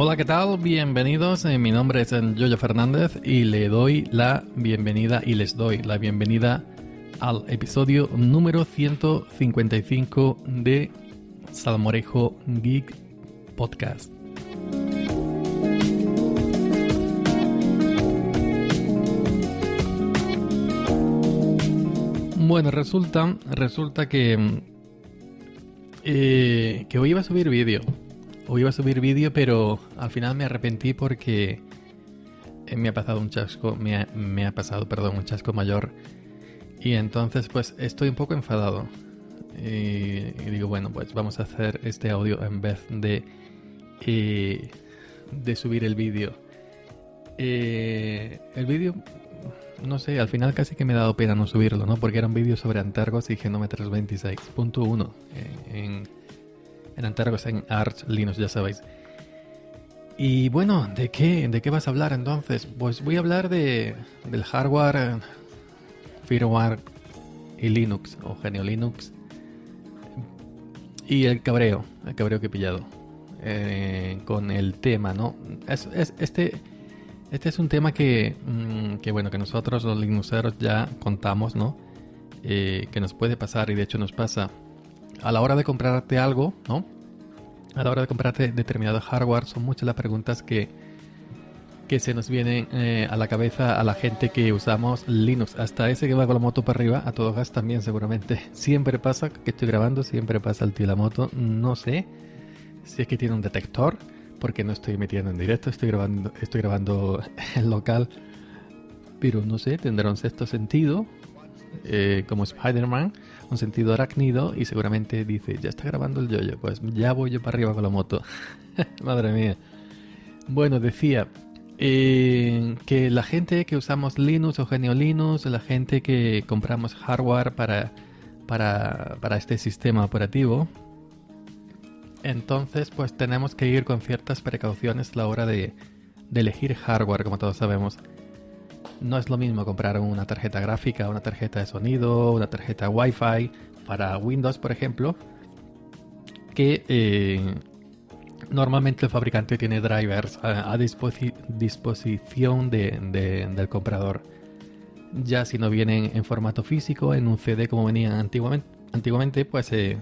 Hola, ¿qué tal? Bienvenidos. Mi nombre es Yoyo Fernández y le doy la bienvenida y les doy la bienvenida al episodio número 155 de Salmorejo Geek Podcast. Bueno, resulta que hoy iba a subir vídeo. Hoy iba a subir vídeo, pero al final me arrepentí porque me ha pasado un chasco, un chasco mayor. Y entonces pues estoy un poco enfadado. Y digo, bueno, pues vamos a hacer este audio en vez de subir el vídeo. El vídeo, no sé, al final casi que me ha dado pena no subirlo, ¿no? Porque era un vídeo sobre Antergos y Genómetros 26.1 en Antergos, en Arch Linux, ya sabéis. Y bueno, ¿de qué vas a hablar entonces? Pues voy a hablar del hardware, firmware y Linux, o GNU Linux, y el cabreo que he pillado con el tema, ¿no? Este es un tema que bueno, que nosotros los linuxeros ya contamos, ¿no? Que nos puede pasar, y de hecho nos pasa a la hora de comprarte algo, ¿no? A la hora de comprarte determinado hardware, son muchas las preguntas que se nos vienen a la cabeza a la gente que usamos Linux. Hasta ese que va con la moto para arriba, a todo gas también seguramente. Siempre pasa que estoy grabando, siempre pasa el tío de la moto. No sé si es que tiene un detector, porque no estoy metiendo en directo, estoy grabando en local. Pero no sé, tendrá un sexto sentido, como Spider-Man, un sentido arácnido, y seguramente dice, ya está grabando el yoyo, pues ya voy yo para arriba con la moto. Madre mía. Bueno, decía que la gente que usamos Linux o GNU Linux, la gente que compramos hardware para este sistema operativo, entonces pues tenemos que ir con ciertas precauciones a la hora de elegir hardware, como todos sabemos. No es lo mismo comprar una tarjeta gráfica, una tarjeta de sonido, una tarjeta Wi-Fi para Windows, por ejemplo, que normalmente el fabricante tiene drivers a disposición del comprador. Ya si no vienen en formato físico, en un CD como venían antiguamente, pues te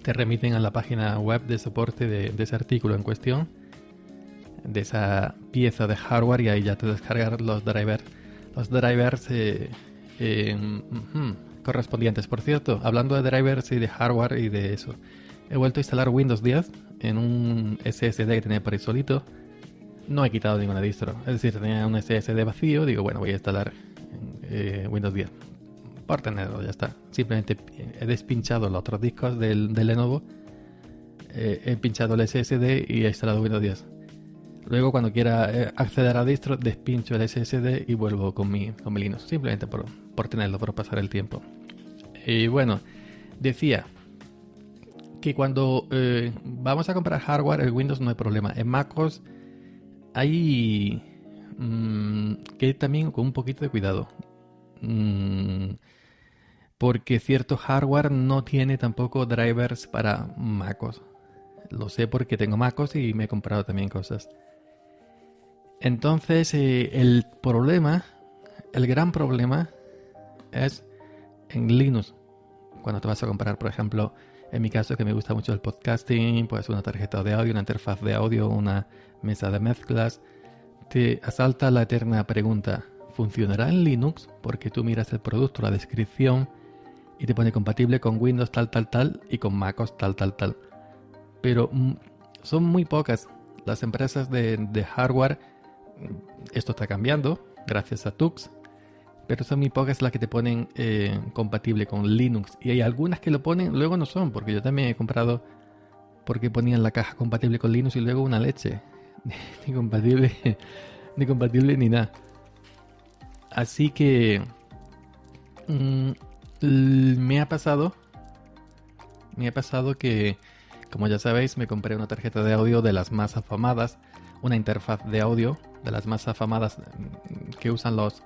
remiten a la página web de soporte de ese artículo en cuestión, de esa pieza de hardware, y ahí ya te descargan los drivers correspondientes. Por cierto, hablando de drivers y de hardware y de eso, he vuelto a instalar Windows 10 en un SSD que tenía por ahí solito. No he quitado ninguna distro, es decir, tenía un SSD vacío. Digo, bueno, voy a instalar Windows 10 por tenerlo, ya está. Simplemente he despinchado los otros discos del Lenovo, he pinchado el SSD y he instalado Windows 10. Luego, cuando quiera acceder a distro, despincho el SSD y vuelvo con mi Linux, simplemente por tenerlo, por pasar el tiempo. Y bueno, decía que cuando vamos a comprar hardware, en Windows no hay problema. En MacOS hay que ir también con un poquito de cuidado, porque cierto hardware no tiene tampoco drivers para MacOS. Lo sé porque tengo MacOS y me he comprado también cosas. Entonces el gran problema es en Linux. Cuando te vas a comprar, por ejemplo, en mi caso, que me gusta mucho el podcasting, pues una tarjeta de audio, una interfaz de audio, una mesa de mezclas, te asalta la eterna pregunta: ¿funcionará en Linux? Porque tú miras el producto, la descripción, y te pone compatible con Windows tal y con MacOS tal. Pero son muy pocas las empresas de hardware. Esto está cambiando gracias a Tux, pero son muy pocas las que te ponen compatible con Linux, y hay algunas que lo ponen, luego no son, porque yo también he comprado porque ponían la caja compatible con Linux y luego una leche ni compatible ni nada. Así que me ha pasado que, como ya sabéis, me compré una tarjeta de audio de las más afamadas, una interfaz de audio de las más afamadas que usan los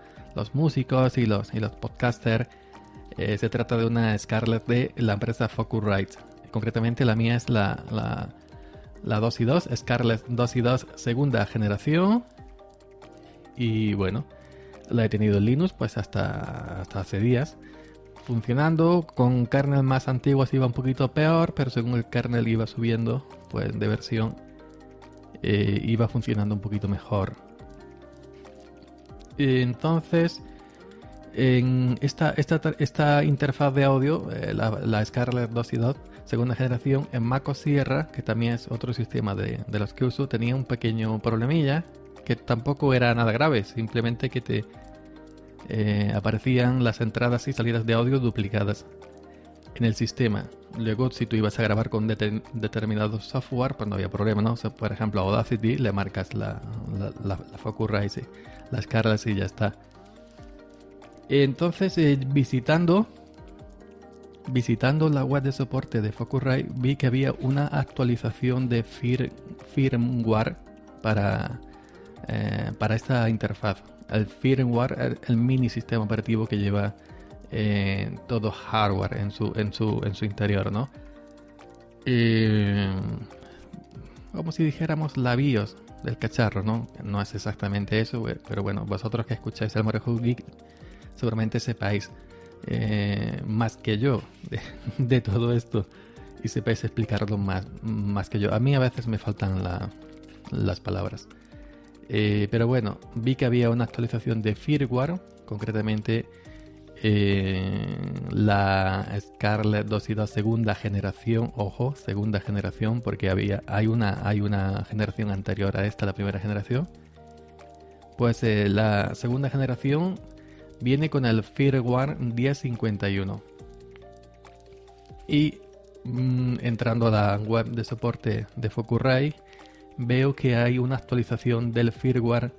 músicos y los podcasters. Se trata de una Scarlett de la empresa Focusrite. Concretamente la mía es la la 2 y 2, Scarlett 2 y 2 segunda generación. Y bueno, la he tenido en Linux pues hasta hace días. Funcionando, con kernel más antiguos iba un poquito peor, pero según el kernel iba subiendo pues de versión, iba funcionando un poquito mejor. Entonces, en esta interfaz de audio, la Scarlett 2 y 2 segunda generación, en MacOS Sierra, que también es otro sistema de los que uso, tenía un pequeño problemilla que tampoco era nada grave, simplemente que te aparecían las entradas y salidas de audio duplicadas en el sistema. Luego, si tú ibas a grabar con determinado software, pues no había problema, ¿no? O sea, por ejemplo, a Audacity le marcas la Focusrite, las cargas y ya está. Entonces, visitando la web de soporte de Focusrite, vi que había una actualización de firmware para esta interfaz. El firmware, el mini sistema operativo que lleva todo hardware en su interior, ¿no? Como si dijéramos la BIOS del cacharro, ¿no? No es exactamente eso, pero bueno, vosotros que escucháis el Morehouse Geek seguramente sepáis más que yo de todo esto y sepáis explicarlo más que yo. A mí a veces me faltan las palabras. Pero bueno, vi que había una actualización de firmware, concretamente la Scarlett 2 y 2 segunda generación, ojo, segunda generación, porque hay una generación anterior a esta, la primera generación. Pues la segunda generación viene con el firmware 1051. Y entrando a la web de soporte de Focusrite, veo que hay una actualización del firmware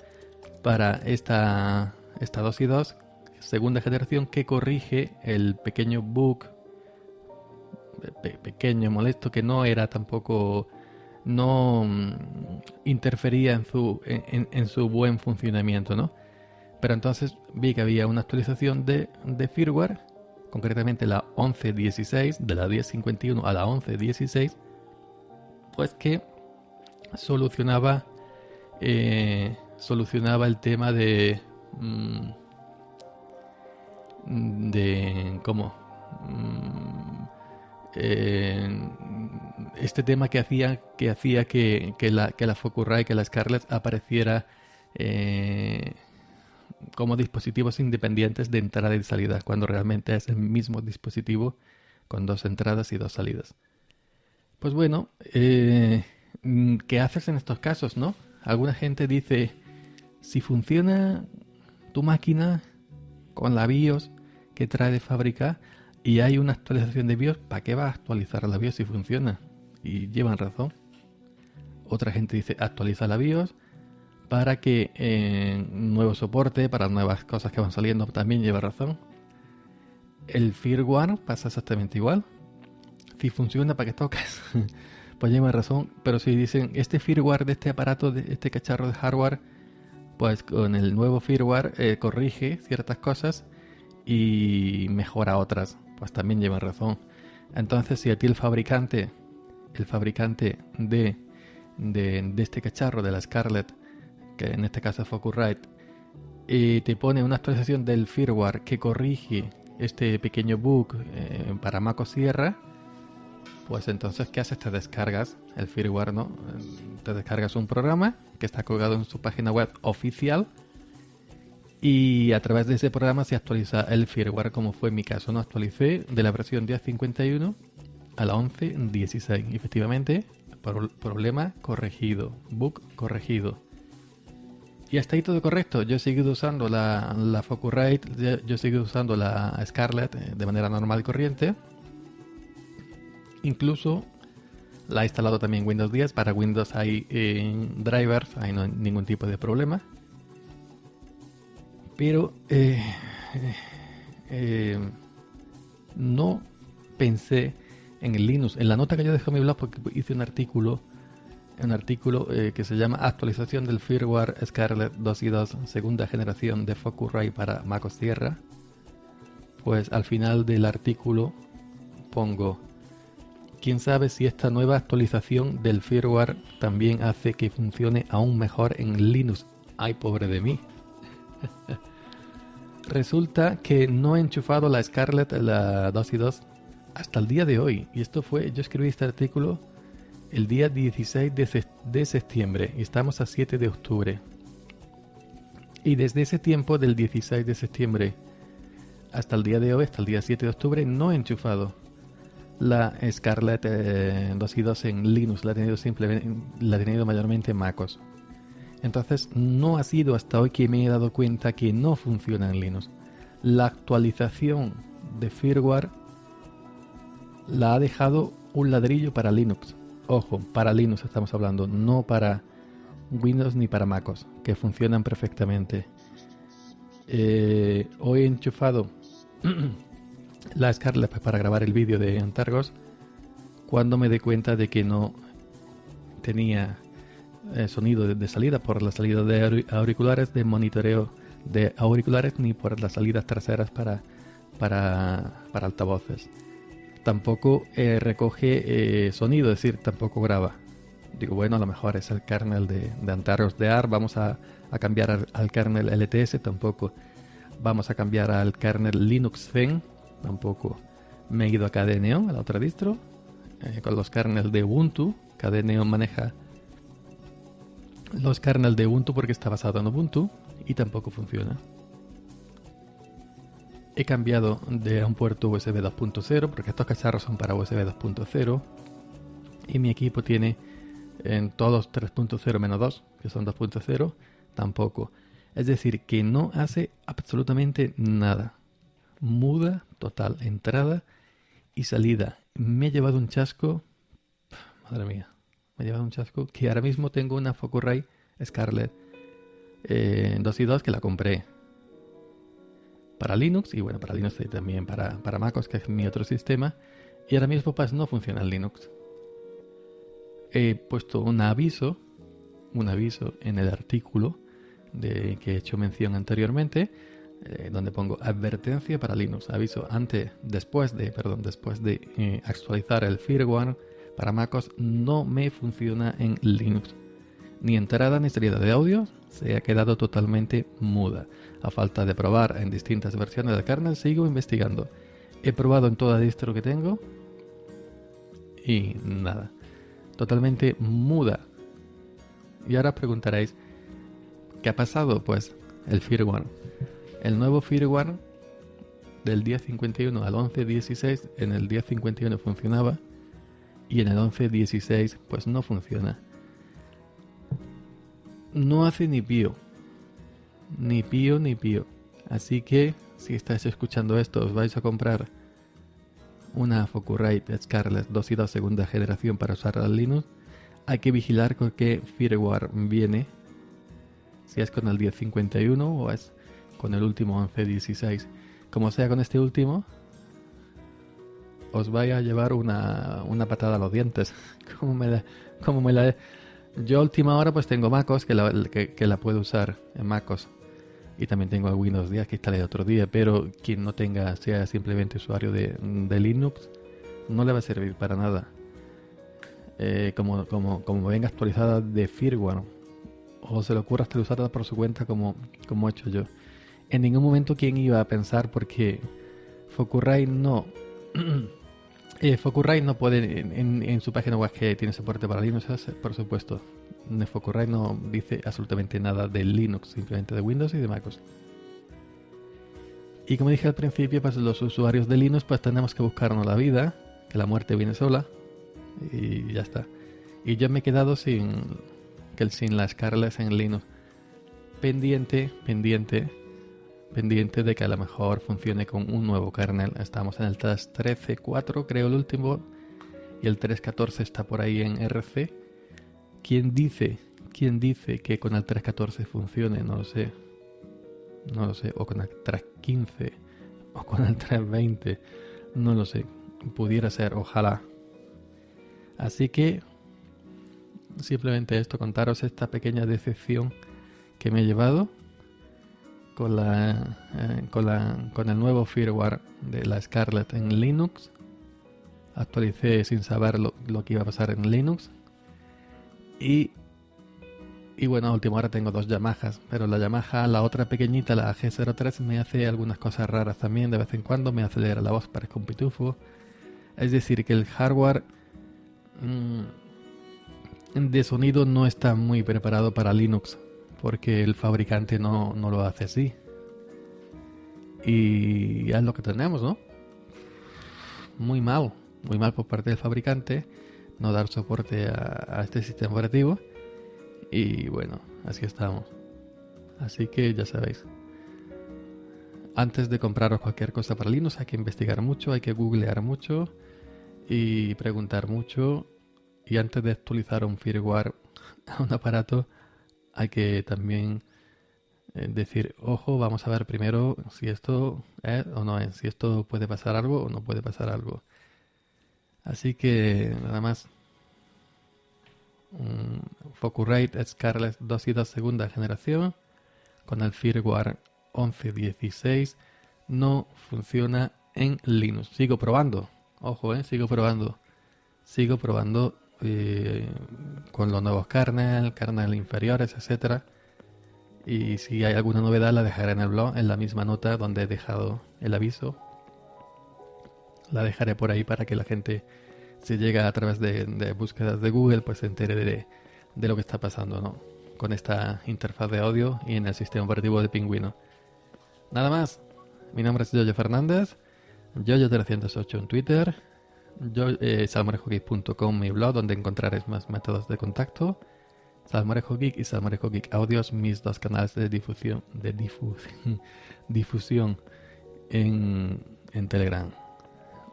para esta 2 y 2 segunda generación que corrige el pequeño bug pequeño, molesto, que no era tampoco, no interfería en su buen funcionamiento, ¿no? Pero entonces vi que había una actualización de firmware, concretamente la 11.16, de la 10.51 a la 11.16, pues que solucionaba el tema de cómo este tema que hacía que la Focusrite, que la Scarlett apareciera como dispositivos independientes de entrada y salida, cuando realmente es el mismo dispositivo con dos entradas y dos salidas. Pues bueno, ¿qué haces en estos casos, no? Alguna gente dice, si funciona tu máquina con la BIOS que trae de fábrica y hay una actualización de BIOS, ¿para qué vas a actualizar la BIOS si funciona? Y llevan razón. Otra gente dice, actualiza la BIOS para que nuevo soporte, para nuevas cosas que van saliendo, también lleva razón. El firmware pasa exactamente igual. Si funciona, ¿para qué tocas? Pues lleva razón. Pero si dicen, este firmware de este aparato, de este cacharro de hardware, pues con el nuevo firmware corrige ciertas cosas y mejora otras, pues también lleva razón. Entonces, si a ti el fabricante de este cacharro, de la Scarlett, que en este caso es Focusrite, te pone una actualización del firmware que corrige este pequeño bug para MacOS Sierra, pues entonces, ¿qué haces? Te descargas el firmware, ¿no? Te descargas un programa que está colgado en su página web oficial y a través de ese programa se actualiza el firmware, como fue en mi caso, ¿no? Actualicé de la versión 10.51 a la 11.16 y efectivamente, problema corregido, bug corregido. Y hasta ahí todo correcto. Yo he seguido usando la Focusrite, yo he seguido usando la Scarlett de manera normal y corriente. Incluso la he instalado también en Windows 10. Para Windows hay drivers, ahí no hay ningún tipo de problema. Pero no pensé en el Linux. En la nota que yo dejé en mi blog, porque hice un artículo que se llama Actualización del firmware Scarlett 2 y 2 segunda generación de Focusrite para MacOS Sierra. Pues al final del artículo pongo Quién sabe si esta nueva actualización del firmware también hace que funcione aún mejor en Linux. Ay, pobre de mí. Resulta que no he enchufado la Scarlett, la 2.2, hasta el día de hoy. Y esto fue, yo escribí este artículo el día 16 de septiembre y estamos a 7 de octubre. Y desde ese tiempo, del 16 de septiembre hasta el día de hoy, hasta el día 7 de octubre, no he enchufado la Scarlett 2.2 en Linux. La he tenido mayormente en MacOS. Entonces no ha sido hasta hoy que me he dado cuenta que no funciona en Linux. La actualización de firmware la ha dejado un ladrillo para Linux. Ojo, para Linux estamos hablando, no para Windows ni para MacOS, que funcionan perfectamente. Hoy he enchufado la Scarlett para grabar el vídeo de Antergos cuando me di cuenta de que no tenía sonido de salida por la salida de auriculares, de monitoreo de auriculares, ni por las salidas traseras para altavoces. Tampoco recoge sonido, es decir, tampoco graba. Digo, bueno, a lo mejor es el kernel de Antergos de ARM, vamos a cambiar al kernel LTS, tampoco. Vamos a cambiar al kernel Linux Zen, tampoco. Me he ido a KDE-Neon, a la otra distro, con los kernels de Ubuntu. KDE-Neon maneja los kernels de Ubuntu porque está basado en Ubuntu y tampoco funciona. He cambiado de un puerto USB 2.0 porque estos cacharros son para USB 2.0 y mi equipo tiene en todos 3.0 menos 2, que son 2.0, tampoco. Es decir, que no hace absolutamente nada. Muda total, entrada y salida. Me he llevado un chasco, madre mía, me he llevado un chasco que ahora mismo tengo una Focusrite Scarlett 2.2 que la compré para Linux y bueno, para Linux y también para MacOS, que es mi otro sistema, y ahora mismo pues no funciona en Linux. He puesto un aviso en el artículo que he hecho mención anteriormente, donde pongo advertencia para Linux, aviso después de actualizar el firmware para MacOS, no me funciona en Linux. Ni entrada ni salida de audio, se ha quedado totalmente muda. A falta de probar en distintas versiones del kernel, sigo investigando. He probado en toda distro que tengo y nada. Totalmente muda. Y ahora os preguntaréis, ¿qué ha pasado? Pues el firmware. El nuevo firmware del día 51 al 11.16, en el día 51 funcionaba y en el 11.16 pues no funciona. No hace ni pío. Ni pío. Así que si estáis escuchando esto, os vais a comprar una Focusrite Scarlett 2.2 segunda generación para usar al Linux. Hay que vigilar con qué firmware viene. Si es con el 10.51 o es con el último 11.16. Como sea con este último, os vaya a llevar una patada a los dientes. Como me la Yo a última hora pues tengo MacOS que la puedo usar en MacOS. Y también tengo el Windows 10 que instalé el otro día. Pero quien no tenga, sea simplemente usuario de Linux, no le va a servir para nada. Como venga actualizada de firmware. O se le ocurra hasta usarla por su cuenta como he hecho yo. En ningún momento quién iba a pensar, porque Focusrite no... Focusrite no puede, en su página web que tiene soporte para Linux, por supuesto. Focusrite no dice absolutamente nada de Linux, simplemente de Windows y de MacOS. Y como dije al principio, pues los usuarios de Linux pues tenemos que buscarnos la vida, que la muerte viene sola, y ya está. Y yo me he quedado sin la Scarlett en Linux. Pendiente de que a lo mejor funcione con un nuevo kernel. Estamos en el 3.13.4, creo, el último, y el 3.14 está por ahí en RC. ¿Quién dice que con el 3.14 funcione? No lo sé, o con el 3.15 o con el 3.20, no lo sé, pudiera ser, ojalá. Así que simplemente esto, contaros esta pequeña decepción que me he llevado con el nuevo firmware de la Scarlett en Linux. actualicé sin saber lo que iba a pasar en Linux. Y bueno, a última hora tengo 2 Yamahas, pero la Yamaha, la otra pequeñita, la G03, me hace algunas cosas raras también de vez en cuando, me acelera la voz, parezco un pitufo. Es decir, que el hardware de sonido no está muy preparado para Linux, porque el fabricante no lo hace así. Y ya es lo que tenemos, ¿no? Muy mal por parte del fabricante no dar soporte a este sistema operativo. Y bueno, así estamos. Así que ya sabéis. Antes de compraros cualquier cosa para Linux hay que investigar mucho, hay que googlear mucho y preguntar mucho. Y antes de actualizar un firmware a un aparato hay que también decir, ojo, vamos a ver primero si esto es o no es, si esto puede pasar algo o no puede pasar algo. Así que nada más. Focusrite Scarlett 2 y 2 segunda generación con el firmware 11.16 no funciona en Linux. Sigo probando, ojo, sigo probando con los nuevos kernel inferiores, etcétera. Y si hay alguna novedad la dejaré en el blog, en la misma nota donde he dejado el aviso. La dejaré por ahí para que la gente, si llega a través de búsquedas de Google, pues se entere de lo que está pasando, ¿no? Con esta interfaz de audio y en el sistema operativo de Pingüino. Nada más. Mi nombre es Yoyo Fernández, Yoyo308 en Twitter, salmorejogeek.com, mi blog, donde encontraréis más métodos de contacto, Salmorejo Geek y Salmorejo Geek Audios, mis 2 canales de difusión en Telegram.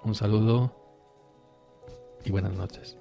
Un saludo y buenas noches.